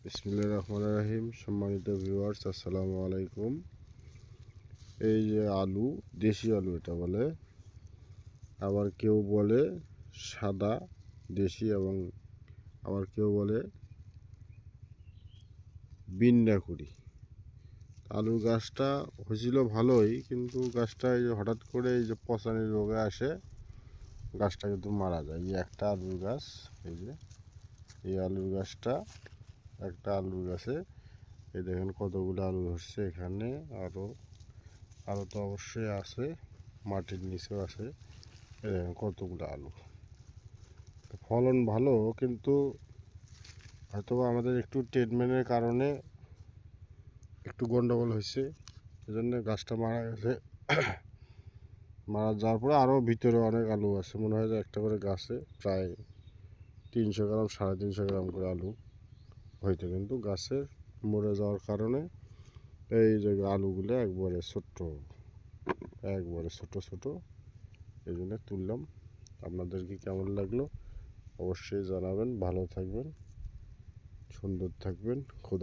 বিসমিল্লাহির রহমানির রহিম। সম্মানিত ভিউয়ার্স, আসসালামু আলাইকুম। এই যে আলু, দেশি আলু এটা বলে, আবার কেউ বলে সাদা দেশি, এবং আবার কেউ বলে বিন্যাকুড়ি। আলুর গাছটা হয়েছিল ভালোই, কিন্তু গাছটা এই যে হঠাৎ করে এই যে পচানি রোগে আসে, গাছটা কিন্তু মারা যায়। এই একটা আলুর গাছ, এই যে এই আলুর গাছটা, একটা আলুর গাছে এই দেখেন কতগুলো আলু ধরছে। এখানে আরও তো অবশ্যই আছে, মাটির নিচেও আছে। এই দেখেন কতগুলো আলু, ফলন ভালো, কিন্তু হয়তো আমাদের একটু ট্রিটমেন্টের কারণে একটু গন্ডগোল হয়েছে, এজন্য গাছটা মারা গেছে। মারা যাওয়ার পরে আরও ভিতরে অনেক আলু আছে। মনে হয় যে একটা করে গাছে প্রায় 300 গ্রাম 350 গ্রাম করে আলু হয়তো, কিন্তু গাছের মরে যাওয়ার কারণে এই যে আলুগুলো একবারে ছোট্ট, একবারে ছোট ছোট, এই জন্য তুললাম। আপনাদেরকে কেমন লাগলো অবশ্যই জানাবেন। ভালো থাকবেন, সুন্দর থাকবেন। খোদা।